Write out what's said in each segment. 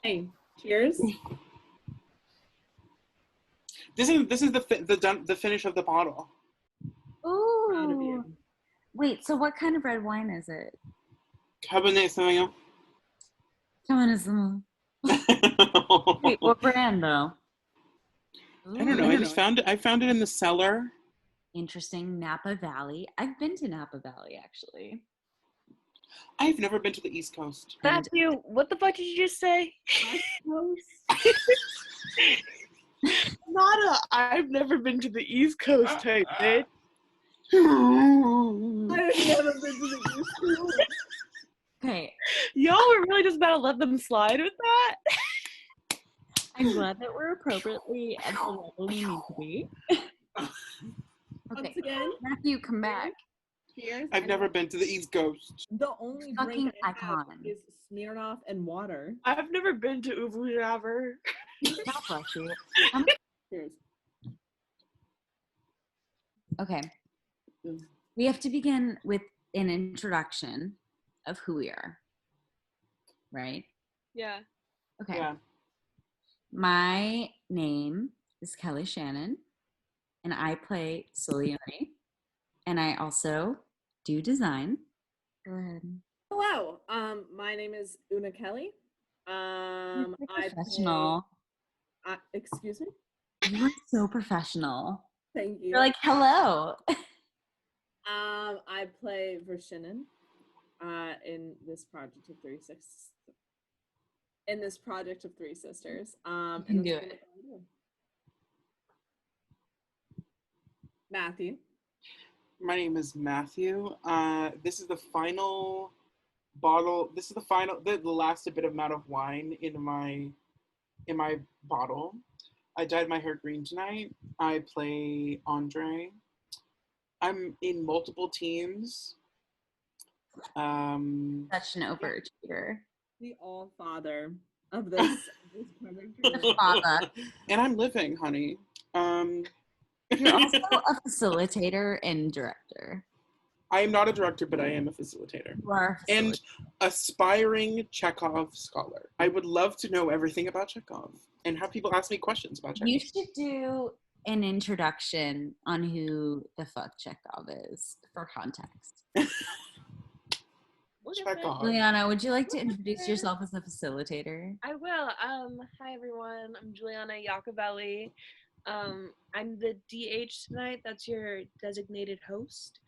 Hey, cheers. This is the finish of the bottle. Proud of Ooh. you. Wait, so what kind of red wine is it? Cabernet Sauvignon. Feminism. Wait, what brand though? I don't know. I just found it. I found it in the cellar. Interesting. Napa Valley. I've been to Napa Valley actually. I've never been to the East Coast. Matthew, what the fuck did you just say? Not a I've never been to the East Coast type, bitch. I've never been to the East Coast. Okay, Y'all were really just about to let them slide with that? I'm glad that we're appropriately at the level we need to be. Once Okay, again, Matthew, come back. cheers. I've never been to the East Coast. The only Fucking drink I have icon. is Smirnoff and water. I've never been to Uvu Javer. God bless you. Cheers. Okay. We have to begin with an introduction of who we are. Right? Yeah. Okay. Yeah. My name is Kelly Shannon, and I play Solione, and I also do design. Go ahead. Hello. My name is Una Kelly. You're I professional. excuse me. You are so professional. Thank you. You're like, hello. I play Vershinin in this project of Three Sisters. You can do it. Matthew. My name is Matthew. This is the final bottle. This is the last bit of amount of wine in my bottle. I dyed my hair green tonight. I play Andre. I'm in multiple teams. Such an overachiever. The all-father of this project. The father. And I'm living, honey. You're also a facilitator and director. I am not a director, but I am a facilitator. You are a And facilitator. aspiring Chekhov scholar. I would love to know everything about Chekhov and have people ask me questions about Chekhov. You should do an introduction on who the fuck Chekhov is for context. Chekhov. Juliana, would you like to introduce yourself as a facilitator? I will. Hi everyone. I'm Juliana Yacovelli. I'm the DH tonight. That's your designated host.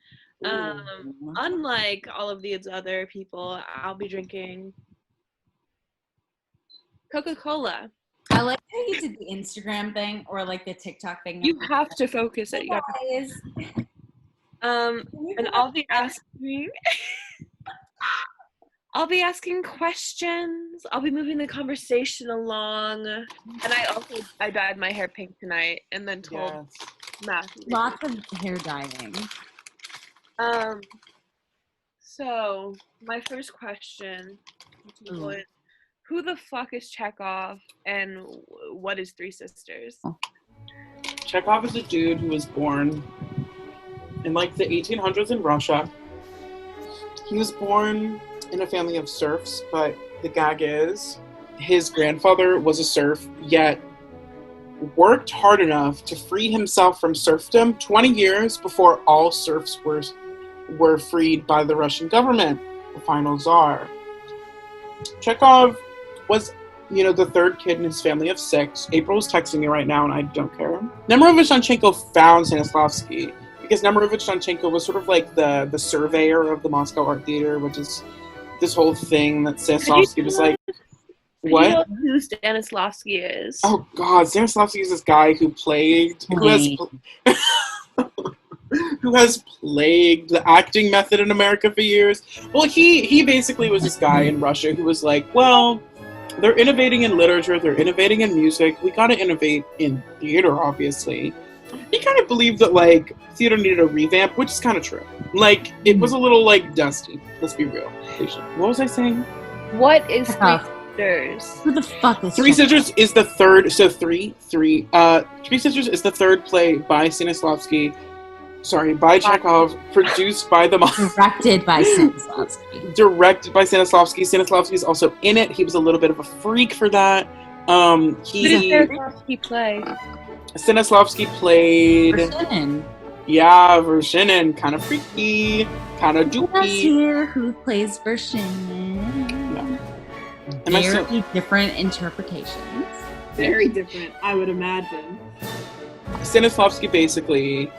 Unlike all of these other people, I'll be drinking Coca-Cola. I like how you did the Instagram thing or like the TikTok thing. You have to focus it. You have Guys. to, and I'll be asking questions. I'll be moving the conversation along. And I dyed my hair pink tonight and then told Yes. Matthew. Lots of hair dyeing. So my first question to people is, who the fuck is Chekhov and what is Three Sisters? Chekhov is a dude who was born in like the 1800s in Russia. He was born in a family of serfs, but the gag is his grandfather was a serf, yet worked hard enough to free himself from serfdom 20 years before all serfs were freed by the Russian government, the final czar. Chekhov was, the third kid in his family of 6. April is texting me right now, and I don't care. Nemirovich-Danchenko found Stanislavski because Nemirovich-Danchenko was sort of like the surveyor of the Moscow Art Theater, which is this whole thing that Stanislavski was like. What? You know who Stanislavski is? Oh God, Stanislavski is this guy who has plagued the acting method in America for years. Well, he basically was this guy in Russia who was like, well, they're innovating in literature, they're innovating in music, we gotta innovate in theater, obviously. He kind of believed that, like, theater needed a revamp, which is kind of true. Like, it was a little, like, dusty. Let's be real. What was I saying? What is Three Sisters? Who the fuck is Three Chekhov? Sisters is the third, Three Sisters is the third play by Stanislavski, Sorry, by Chekhov, produced by the Directed by Stanislavski. directed by Stanislavski. Stanislavski is also in it. He was a little bit of a freak for that. Who did Stanislavski play? Stanislavski played Vershinin. Vershinin, kind of freaky, kind of Us dookie. here who plays Vershinin. Yeah. Am I still- Very different interpretations. Very different, I would imagine. Stanislavski basically,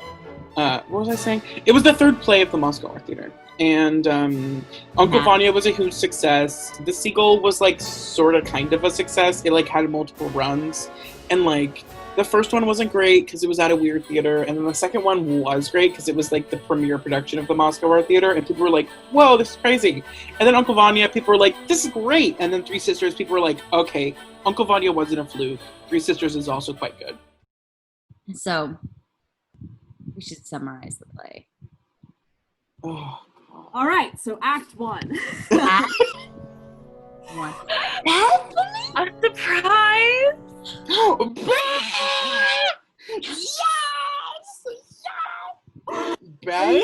what was I saying? It was the third play of the Moscow Art Theater. And Uncle Yeah. Vanya was a huge success. The Seagull was like sort of kind of a success. It like had multiple runs. And like the first one wasn't great because it was at a weird theater. And then the second one was great because it was like the premiere production of the Moscow Art Theater. And people were like, whoa, this is crazy. And then Uncle Vanya, people were like, this is great. And then Three Sisters, people were like, okay, Uncle Vanya wasn't a fluke. Three Sisters is also quite good. So we should summarize the play. Oh, All right, so Act 1. Act 1. I'm surprised. Beth?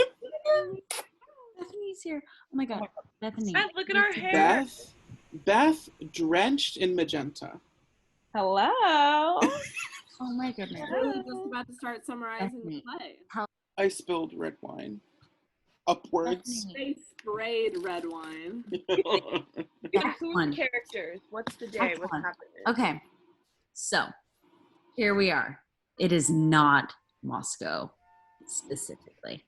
Bethany's here. Oh my god, Bethany. Beth, look at our hair. Beth drenched in magenta. Hello. Oh my goodness. Really just about to start summarizing the play. I spilled red wine. Upwards. They sprayed red wine. Act Who's 1. the characters? What's the day? Act What's 1. happening? Okay, so here we are. It is not Moscow specifically.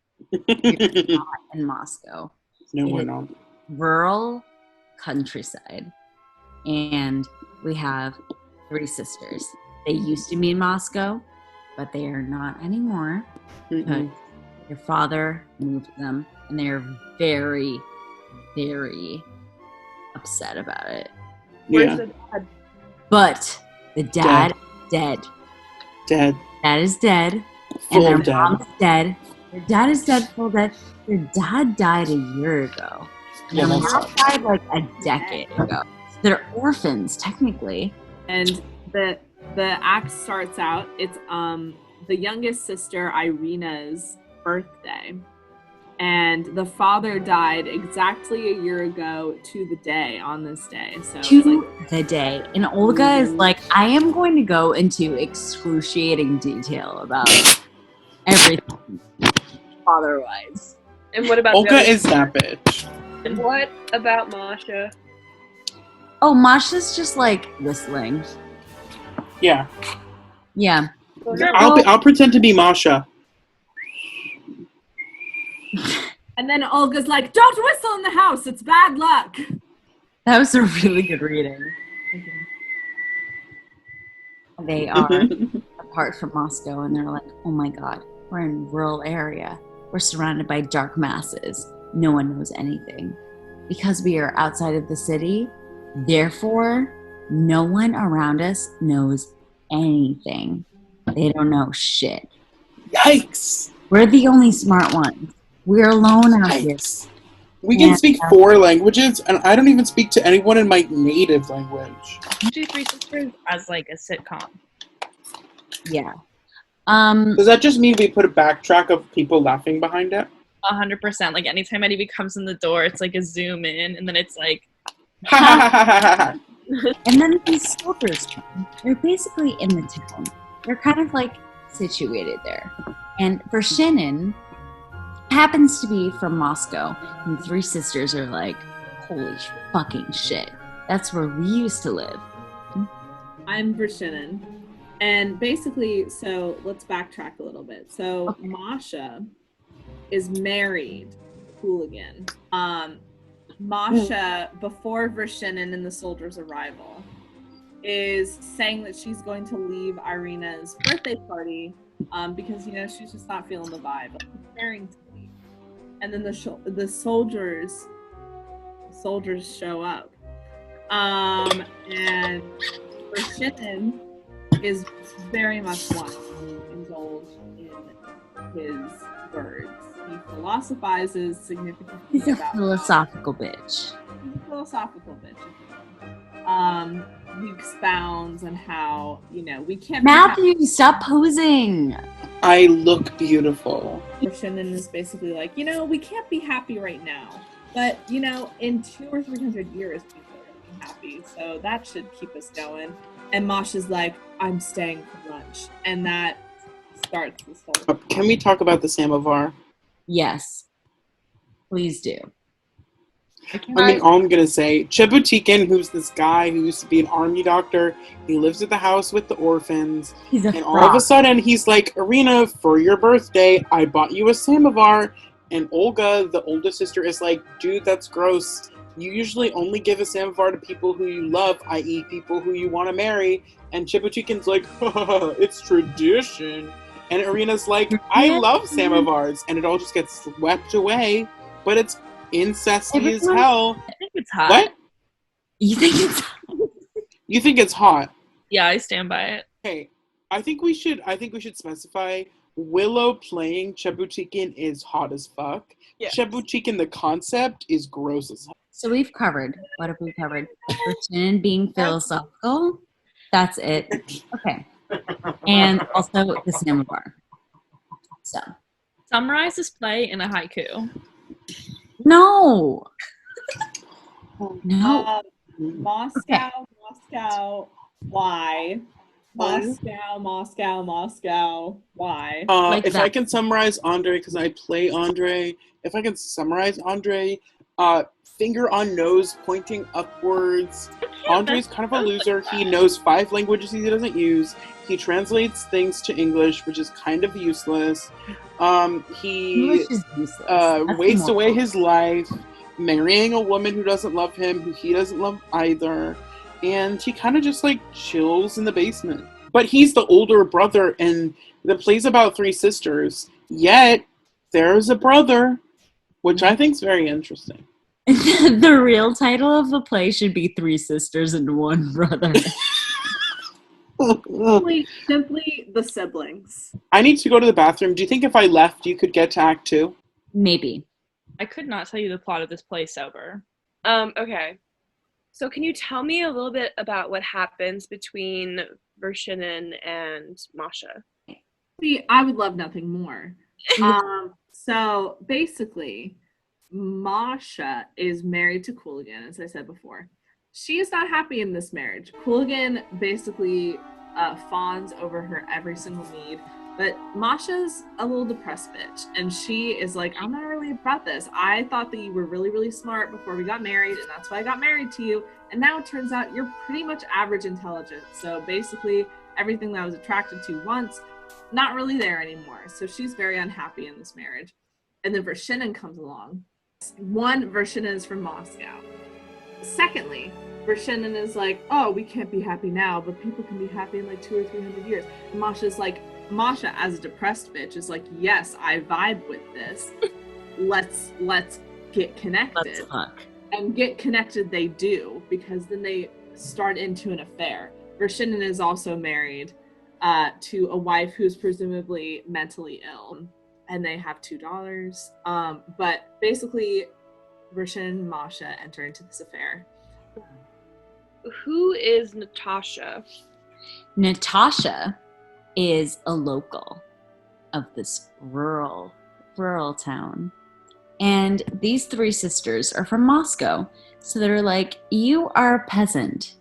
It's not in Moscow. No, It we're is not. rural countryside. And we have three sisters. They used to be in Moscow, but they are not anymore. Mm-mm. Their father moved them, and they are very, very upset about it. Where's Yeah, the dad? But the dad is dead. dead. Dad is dead. Full and their dead. mom's dead. Their dad is dead, full dead. Their dad died a year ago. And Yeah, their that's mom died like a decade ago. So they're orphans, technically. And the act starts out, it's the youngest sister Irina's birthday. And the father died exactly a year ago to the day on this day. So it's To like, the day. And Olga is like, I am going to go into excruciating detail about everything father-wise. And what about the Olga other- is that bitch. And what about Masha? Oh, Masha's just like whistling. Yeah, Yeah. I'll pretend to be Masha. and then Olga's like, don't whistle in the house, it's bad luck. That was a really good reading. They are apart from Moscow, and they're like, oh my god, we're in a rural area. We're surrounded by dark masses. No one knows anything. Because we are outside of the city, therefore, no one around us knows anything. They don't know shit. Yikes! We're the only smart ones. We're alone out here. Yikes! We can Yeah. speak 4 languages, and I don't even speak to anyone in my native language. Do Three Sisters as like a sitcom. Yeah. Does that just mean we put a backtrack of people laughing behind it? 100%. Like anytime anybody comes in the door, it's like a zoom in, and then it's like, Ha ha ha ha ha! And then these soldiers come. They're basically in the town. They're kind of like situated there. And Vershinin happens to be from Moscow. And the three sisters are like, holy fucking shit. That's where we used to live. I'm Vershinin. And basically, so let's backtrack a little bit. So Okay. Masha is married, hooligan. Masha, before Vershinin and the soldiers' arrival, is saying that she's going to leave Irina's birthday party because, you know, she's just not feeling the vibe. Like, preparing to leave. And then the soldiers show up. And Vershinin is very much one to indulge in his words. He philosophizes significantly He's a about philosophical bitch. He's a philosophical bitch. If you will. He expounds on how, you know, we can't be Matthew, stop posing. I look beautiful. Shannon is basically like, we can't be happy right now, but in 200 or 300 years, people are gonna be happy, so that should keep us going. And Masha's like, I'm staying for lunch, and that starts this whole. Can we talk about the samovar? Yes. Please do. I mean, all I'm going to say, Chebutikin, who's this guy who used to be an army doctor, he lives at the house with the orphans, and all of a sudden he's like, Irina, for your birthday, I bought you a samovar. And Olga, the oldest sister, is like, dude, that's gross. You usually only give a samovar to people who you love, i.e. people who you want to marry. And Chebutikin's like, it's tradition. And Irina's like, I love samovars. And it all just gets swept away. But it's incesty as hell. I think it's hot. What? You think it's hot? You think it's hot? Yeah, I stand by it. Okay. I think we should specify Willow playing Chebutikin is hot as fuck. Yes. Chebutikin, the concept, is gross as hell. So we've covered. What have we covered? Shannon being philosophical. That's it. Okay. And also the samovar. So. Summarize this play in a haiku. No. No. Moscow, Okay. Moscow, why? Moscow, why? If I can summarize Andre, because I play Andre, if I can summarize Andre, finger on nose pointing upwards. Andre's kind of a loser. He knows 5 languages he doesn't use. He translates things to English, which is kind of useless. He wastes away his life marrying a woman who doesn't love him, who he doesn't love either. And he kind of just like chills in the basement. But he's the older brother, and the play's about 3 sisters. Yet there's a brother, which I think is very interesting. The real title of the play should be 3 Sisters and 1 Brother. Simply the siblings. I need to go to the bathroom. Do you think if I left, you could get to Act 2? Maybe. I could not tell you the plot of this play sober. Okay. So can you tell me a little bit about what happens between Vershinin and Masha? See, I would love nothing more. So basically, Masha is married to Cooligan, as I said before. She is not happy in this marriage. Cooligan basically fawns over her every single need, but Masha's a little depressed bitch, and she is like, I'm not really about this. I thought that you were really, really smart before we got married, and that's why I got married to you, and now it turns out you're pretty much average intelligence. So basically, everything that I was attracted to once, not really there anymore. So she's very unhappy in this marriage. And then Vershinin comes along. One, Vershinin is from Moscow. Secondly, Vershinin is like, oh, we can't be happy now, but people can be happy in like 200 or 300 years. And Masha's like, Masha, as a depressed bitch, is like, yes, I vibe with this. Let's get connected. Let's fuck. And get connected they do, because then they start into an affair. Vershinin is also married to a wife who's presumably mentally ill. And they have 2 daughters. But basically, Vershinin and Masha enter into this affair. Who is Natasha? Natasha is a local of this rural town. And these 3 sisters are from Moscow. So they're like, you are a peasant.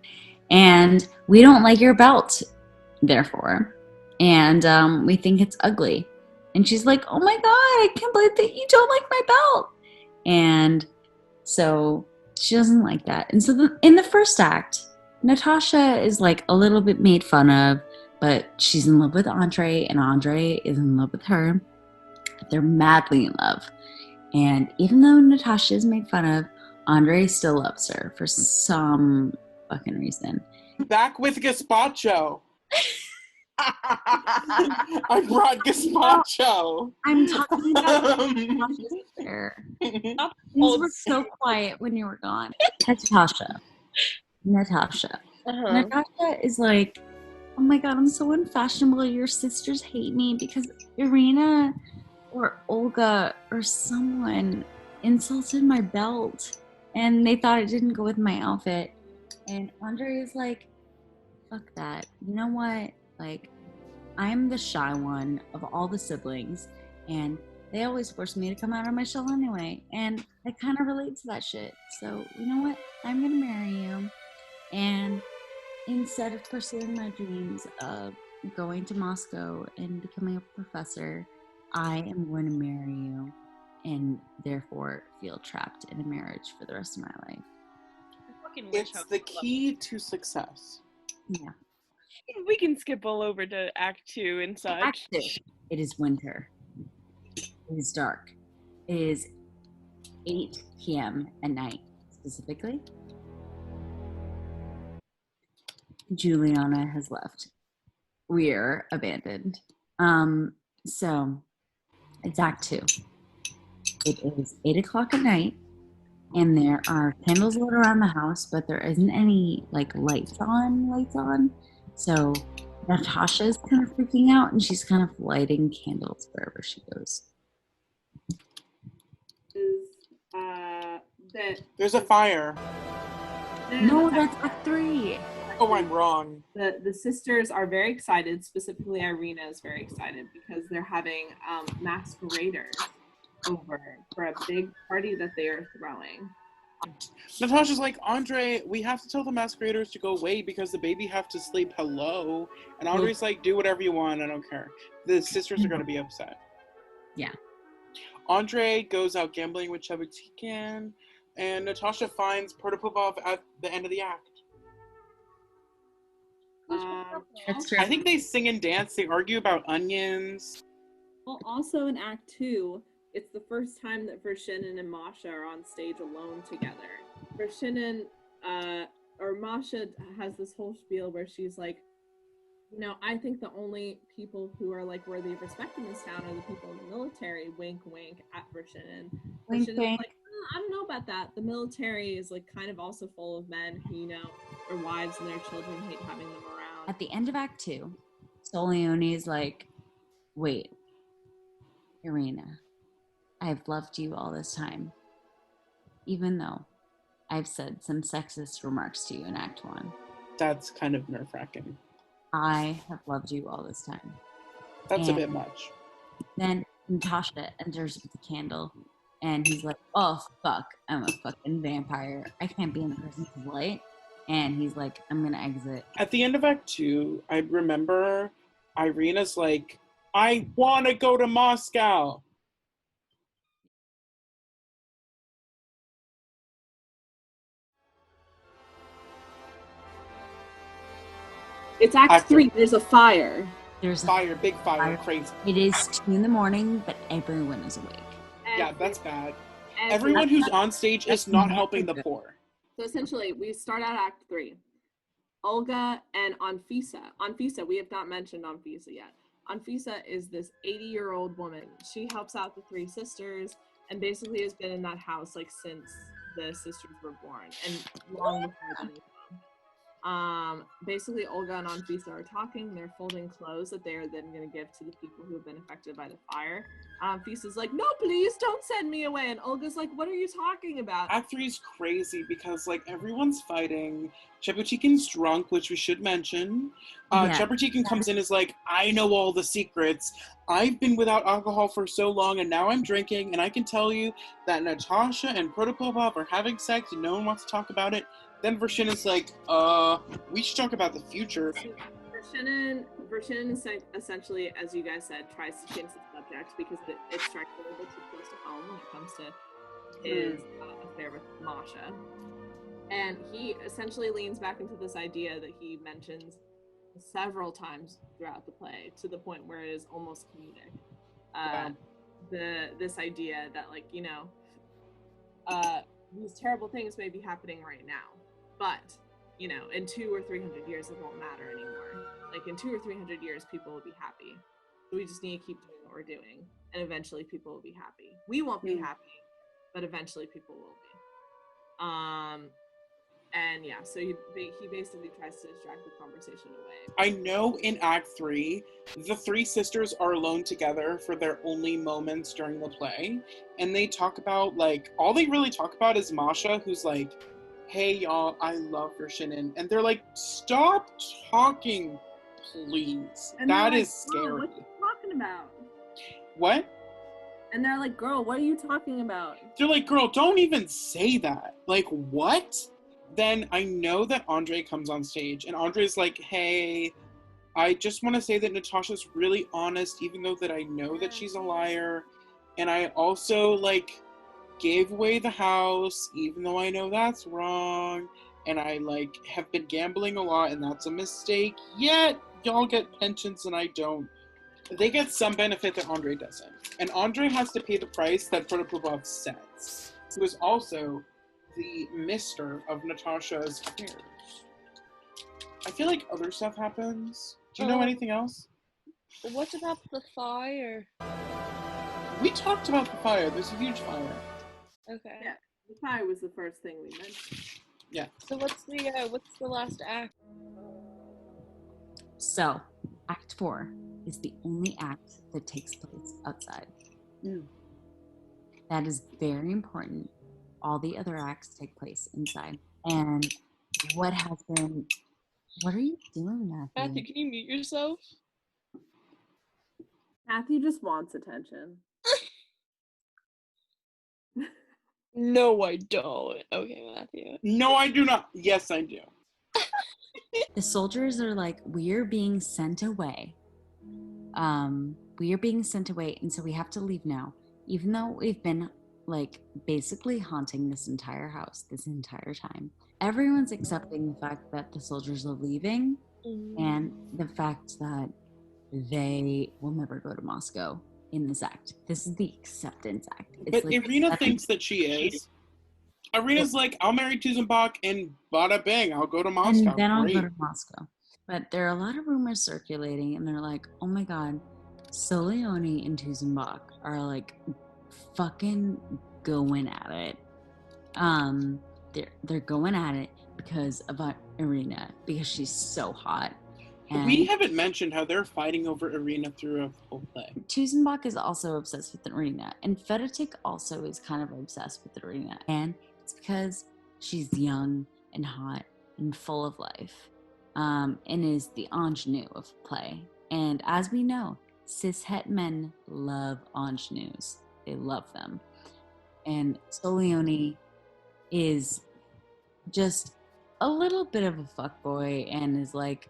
And we don't like your belt, therefore. And we think it's ugly. And she's like, oh my God, I can't believe that you don't like my belt. And so she doesn't like that. And so in the first act, Natasha is like a little bit made fun of, but she's in love with Andre, and Andre is in love with her. They're madly in love. And even though Natasha is made fun of, Andre still loves her for some fucking reason. Back with gazpacho. I brought gazpacho. I'm talking about Natasha. Things were so quiet when you were gone. Natasha. Uh-huh. Natasha is like, oh my God, I'm so unfashionable. Your sisters hate me because Irina or Olga or someone insulted my belt and they thought it didn't go with my outfit. And Andre is like, fuck that. You know what? Like, I'm the shy one of all the siblings, and they always force me to come out of my shell anyway. And I kind of relate to that shit. So, you know what? I'm going to marry you. And instead of pursuing my dreams of going to Moscow and becoming a professor, I am going to marry you and therefore feel trapped in a marriage for the rest of my life. It's the key to success. Yeah. We can skip all over to Act 2 and such. Act 2. It is winter. It is dark. It is 8 p.m. at night, specifically. Juliana has left. We're abandoned. So it's Act 2. It is 8 o'clock at night, and there are candles lit around the house, but there isn't any like lights on. So Natasha's kind of freaking out, and she's kind of lighting candles wherever she goes. There's a fire. No, that's Act 3. Oh, I'm wrong. The sisters are very excited. Specifically, Irina is very excited because they're having masqueraders over for a big party that they are throwing. Natasha's like, Andre, we have to tell the masqueraders to go away because the baby have to sleep. Hello. And Andre's like, do whatever you want. I don't care. The sisters are going to be upset. Yeah. Andre goes out gambling with Chekhov, and Natasha finds Protopopov at the end of the act. That's true. I think they sing and dance. They argue about onions. Well, also in Act 2, it's the first time that Vershinin and Masha are on stage alone together. Vershinin, or Masha has this whole spiel where she's like, you know, I think the only people who are like worthy of respect in this town are the people in the military. Wink, wink at Vershinin. Wink, wink. Like, I don't know about that. The military is like kind of also full of men who, you know, their wives and their children hate having them around. At the end of Act 2, Soleone's like, wait, Irina, I've loved you all this time, even though I've said some sexist remarks to you in Act 1. That's kind of nerve-wracking. I have loved you all this time. That's a bit much. Then Natasha enters with the candle, and he's like, oh, fuck, I'm a fucking vampire. I can't be in the presence of light. And he's like, I'm going to exit. At the end of Act 2, I remember Irina's like, I want to go to Moscow. It's Act 3. There's a fire. There's Fire, big fire, crazy. It is 2 a.m, but everyone is awake. Yeah, that's bad. Everyone who's on stage is not helping the poor. So essentially, we start at Act 3. Olga and Anfisa. Anfisa, we have not mentioned Anfisa yet. Anfisa is this 80-year-old woman. She helps out the 3 sisters and basically has been in that house like since the sisters were born and long before then. Basically Olga and Anfisa are talking. They're folding clothes that they are then going to give to the people who have been affected by the fire. Anfisa's like, no, please don't send me away. And Olga's like, what are you talking about? Act 3 is crazy because like everyone's fighting. Chekhov drunk, which we should mention. Chekhov comes in is like, I know all the secrets. I've been without alcohol for so long and now I'm drinking and I can tell you that Natasha and Protopopov are having sex and no one wants to talk about it. Then Vershinin's like, we should talk about the future. Vershinin essentially, as you guys said, tries to change the subject because it strikes a little bit too close to home when it comes to his affair with Masha. And he essentially leans back into this idea that he mentions several times throughout the play to the point where it is almost comedic. This idea that, like, you know, these terrible things may be happening right now, but, you know, in 200 or 300 years, it won't matter anymore. Like, in 200 or 300 years, people will be happy. So we just need to keep doing what we're doing, and eventually people will be happy. We won't be happy, but eventually people will be. And yeah, so he basically tries to distract the conversation away. I know in Act 3, the 3 sisters are alone together for their only moments during the play. And they talk about, like, all they really talk about is Masha, who's like, hey, y'all, I love Vershinin. And they're like, stop talking, please. And That they're is like, "Girl, scary. what you talking about?" What? And they're like, "Girl, what are you talking about?" They're like, girl, don't even say that. Like, what? Then I know that Andre comes on stage, and Andre's like, hey, I just want to say that Natasha's really honest, even though that I know that she's a liar. And I also, like, gave away the house, even though I know that's wrong. And I, like, have been gambling a lot, and that's a mistake. Yet, y'all get pensions and I don't. They get some benefit that Andre doesn't. And Andre has to pay the price that Protopopov sets, who is also the mister of Natasha's affairs. I feel like other stuff happens. Do you know anything else? What about the fire? We talked about the fire. There's a huge fire. Okay. Yeah, the pie was the first thing we mentioned. Yeah. So what's the last act? So, Act 4 is the only act that takes place outside. Mm. That is very important. All the other acts take place inside. And what are you doing, Matthew? Matthew, can you mute yourself? Matthew just wants attention. No, I don't. Okay, Matthew. No, I do not. Yes, I do. The soldiers are like, we're being sent away. We are being sent away, and so we have to leave now. Even though we've been, like, basically haunting this entire house this entire time. Everyone's accepting the fact that the soldiers are leaving, and the fact that they will never go to Moscow in this act. This is the acceptance act. But like Irina thinks that she is. Irina's like, I'll marry Tuzenbach and bada bang, I'll go to Moscow. And then I'll Great. go to Moscow. But there are a lot of rumors circulating, and they're like, oh my god, Soleoni and Tuzenbach are like fucking going at it. They're going at it because of Irina, because she's so hot. And We haven't mentioned how they're fighting over Irina throughout the whole play. Tuzenbach is also obsessed with Irina, and Fedotik also is kind of obsessed with Irina. And it's because she's young and hot and full of life, and is the ingenue of the play. And as we know, cishet men love ingenues. They love them. And Soleoni is just a little bit of a fuckboy and is like,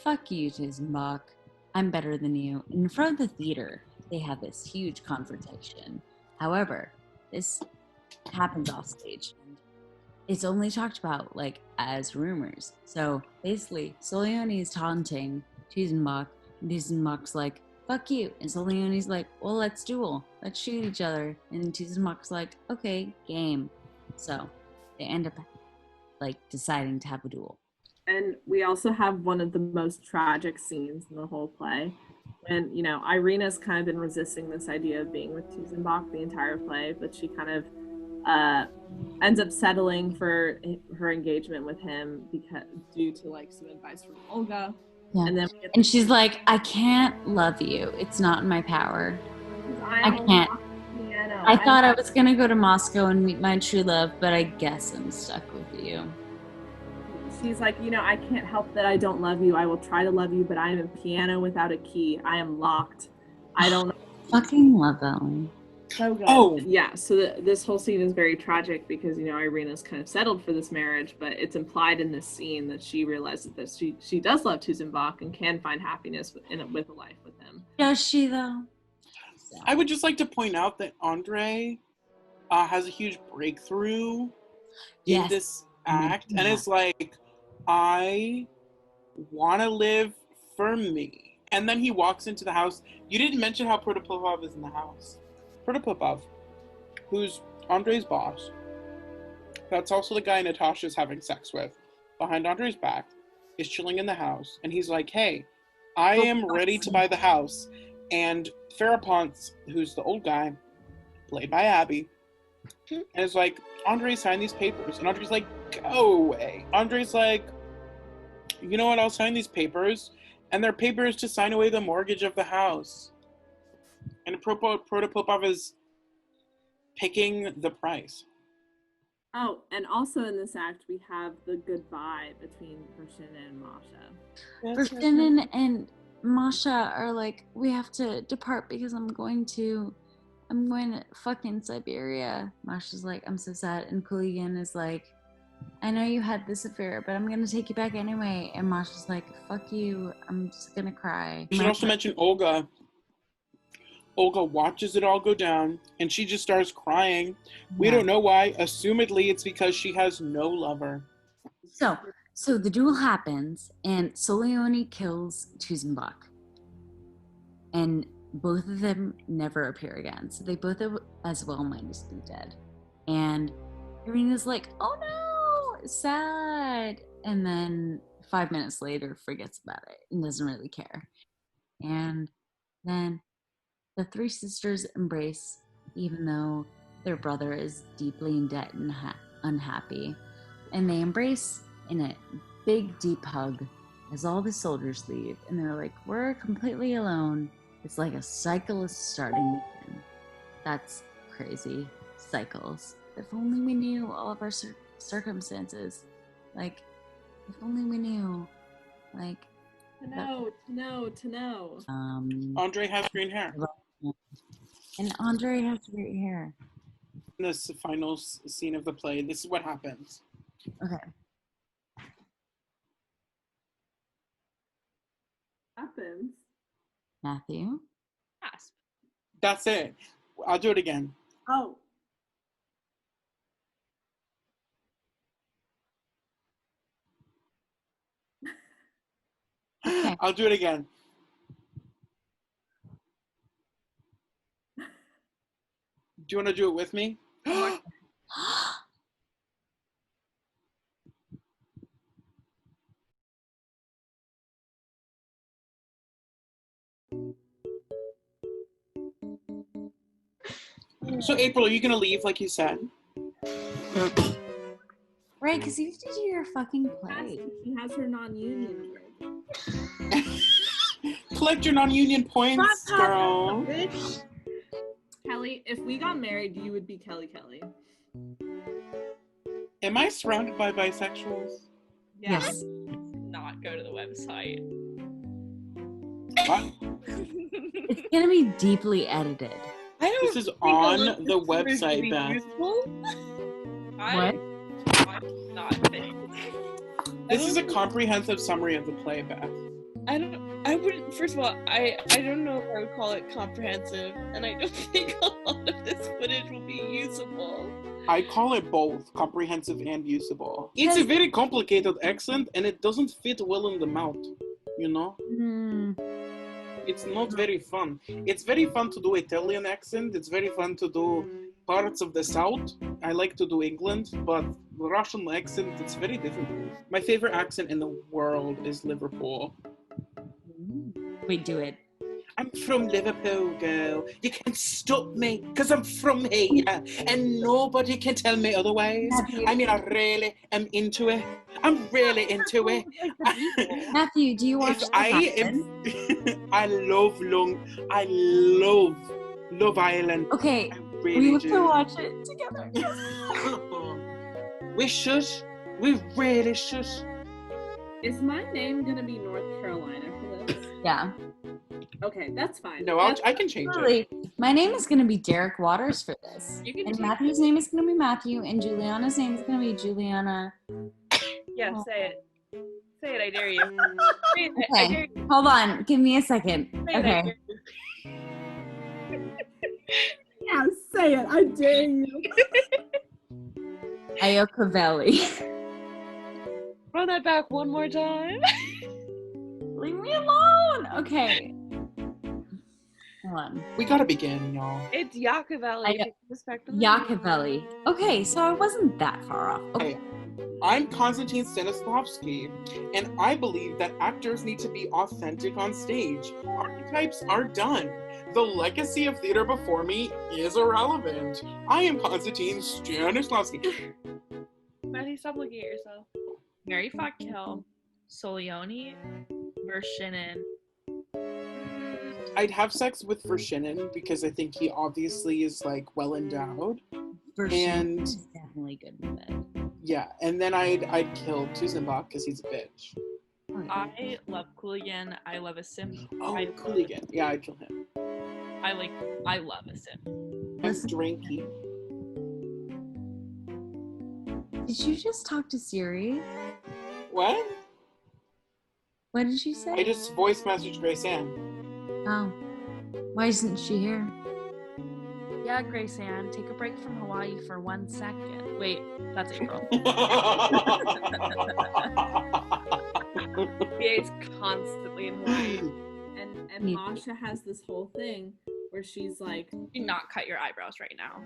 fuck you, Tuzenbach. I'm better than you. In front of the theater, they have this huge confrontation. However, this happens off stage. And it's only talked about, like, as rumors. So basically, Soleoni is taunting Tuzenbach, and Tuzenbach's like, fuck you. And Soleoni's like, well, let's duel. Let's shoot each other. And Tuzenbach's like, okay, game. So they end up, like, deciding to have a duel. And we also have one of the most tragic scenes in the whole play. And, you know, Irina's kind of been resisting this idea of being with Tuzenbach the entire play, but she kind of ends up settling for her engagement with him because due to, like, some advice from Olga. Yeah. And she's like, I can't love you. It's not in my power. I can't. I thought I was going to go to Moscow and meet my true love, but I guess I'm stuck with you. She's like, you know, I can't help that I don't love you. I will try to love you, but I am a piano without a key. I am locked. I don't know. Fucking love that one. So good. Oh. Yeah, so this whole scene is very tragic because, you know, Irina's kind of settled for this marriage, but it's implied in this scene that she realizes that she does love Tuzenbach and can find happiness with a life with him. Does she, though? I would just like to point out that Andre has a huge breakthrough in this act, and it's like, I want to live for me. And then he walks into the house. You didn't mention how Protopopov is in the house. Protopopov, who's Andre's boss, that's also the guy Natasha's having sex with, behind Andre's back, is chilling in the house. And he's like, hey, I am ready to buy the house. And Ferapont, who's the old guy, played by Abby, and is like, Andre, sign these papers. And Andre's like, go away. Andre's like, you know what, I'll sign these papers. And they're papers to sign away the mortgage of the house. And Protopopov is picking the price. Oh, and also in this act, we have the goodbye between Vershinin and Masha. Vershinin and Masha are like, we have to depart because I'm going to fucking Siberia. Masha's like, I'm so sad. And Kuligan is like, I know you had this affair, but I'm gonna take you back anyway. And Masha's like, fuck you, I'm just gonna cry. You should also mention Olga. Olga watches it all go down, and she just starts crying. We don't know why. Assumedly, it's because she has no lover. So the duel happens, and Soleoni kills Tuzenbach. And both of them never appear again. So they both as well might just be dead. And Irina's like, oh no, sad. And then 5 minutes later forgets about it and doesn't really care. And then the three sisters embrace, even though their brother is deeply in debt and unhappy. And they embrace in a big, deep hug as all the soldiers leave. And they're like, we're completely alone. It's like a cycle is starting again. That's crazy. Cycles. If only we knew all of our circumstances. Like, if only we knew. Like, To know. Andre has green hair. And Andre has great hair. In this final scene of the play, this is what happens. Okay. Happens. Matthew? Gasp. That's it. I'll do it again. Oh. Okay. I'll do it again. Do you want to do it with me? So, April, are you going to leave like you said? Right, because you have to do your fucking play. She has her non-union gig. Collect your non-union points, girl. Bitch. Kelly, if we got married, you would be Kelly. Am I surrounded by bisexuals? Yeah. Yes. Not go to the website. What? It's going to be deeply edited. This is on the website, Beth. What? I'm not think. This is a comprehensive summary of the play, Beth. I wouldn't, first of all, I don't know if I would call it comprehensive, and I don't think a lot of this footage will be usable. I call it both comprehensive and usable. It's a very complicated accent, and it doesn't fit well in the mouth, you know? It's not very fun. It's very fun to do Italian accent. It's very fun to do parts of the South. I like to do England, but the Russian accent, it's very difficult. My favorite accent in the world is Liverpool. Wait, do it. I'm from Liverpool, girl. You can't stop me, because I'm from here, and nobody can tell me otherwise. I mean, I really am into it. I'm really into it. Matthew, do you watch I love Love Island. Okay, Really we have do. to watch it together. We should. We really should. Is my name gonna be North Carolina for this? Yeah. Okay, that's fine. No, I can change it. Really, my name is going to be Derek Waters for this. You can And change Matthew's name is going to be Matthew, and Juliana's name is going to be Juliana. Yeah, say it. Say it, I dare you. Say it, I Okay, dare you. hold on. Give me a second. Say it, I Okay. dare you. Yeah, say it. I dare you. Iocavelli. Run that back one more time. Leave me alone. Okay. Hold on. We gotta begin, y'all. It's Yakovelli. Yakovelli. Okay, so I wasn't that far off. Okay. I'm Konstantin Stanislavski, and I believe that actors need to be authentic on stage. Archetypes are done. The legacy of theater before me is irrelevant. I am Konstantin Stanislavski. Matthew, stop looking at yourself. Mary Fakkel, Soleoni, Vershinin. I'd have sex with Vershinin because I think he obviously is like well endowed. Vershin And is definitely good with it. yeah, and then I'd kill Tusenbach because he's a bitch. Oh, yeah. I love Cooligan. I love a simp. Oh, I Cooligan. Yeah, I'd kill him. I love a simp. And Listen- Drinky. Did you just talk to Siri? What? What did she say? I just voice messaged Grace Ann. Oh. Why isn't she here? Yeah, Grace Ann, take a break from Hawaii for 1 second. Wait, that's April. VA's constantly in Hawaii. And Me- Masha has this whole thing where she's like, Do not cut your eyebrows right now.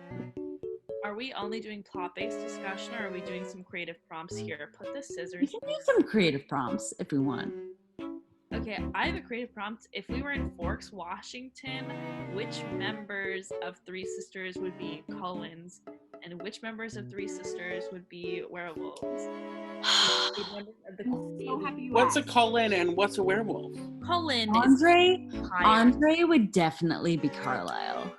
Are we only doing plot-based discussion, or are we doing some creative prompts here? Put the We scissors. can do some creative prompts if we want. Okay, I have a creative prompt. If we were in Forks, Washington, which members of Three Sisters would be Cullens, and which members of Three Sisters would be werewolves? so happy you What's a asked. Cullen and what's a werewolf? Cullen Andre? is higher. Andre would definitely be Carlisle.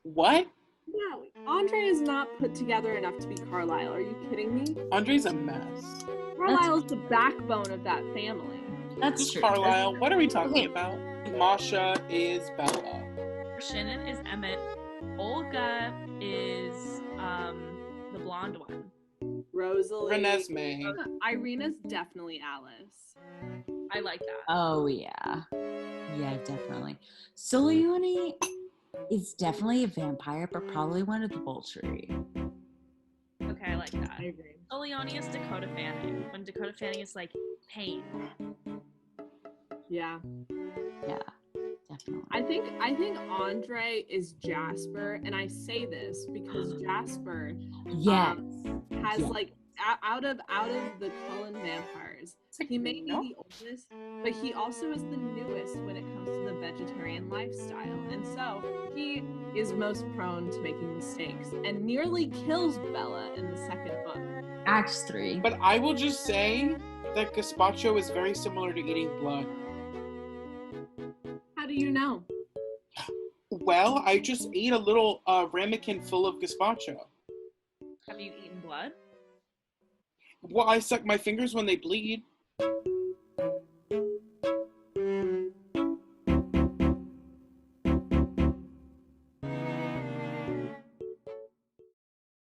What? No, Andre is not put together enough to be Carlisle. Are you kidding me? Andre's a mess. Carlisle is the backbone of that family. That's Who's true. Carlisle? What are we talking Okay. about? Masha is Bella. Shannon is Emmett. Olga is the blonde one. Rosalie. Renesmee. Irina's definitely Alice. I like that. Oh, yeah. Yeah, definitely. Soleone is definitely a vampire, but probably one of the Bolshoi. Okay, I like that. I agree. Oleoni is Dakota Fanning. When Dakota Fanning is like pain. Yeah. Yeah, definitely. I think Andre is Jasper, and I say this because Jasper Yes. has Yeah. like out of the Cullen vampires, he may be the oldest, but he also is the newest when it comes to the vegetarian lifestyle, and so he is most prone to making mistakes and nearly kills Bella in the second book. Act 3. But I will just say that gazpacho is very similar to eating blood. How do you know? Well, I just ate a little ramekin full of gazpacho. Have you eaten blood? Well, I suck my fingers when they bleed.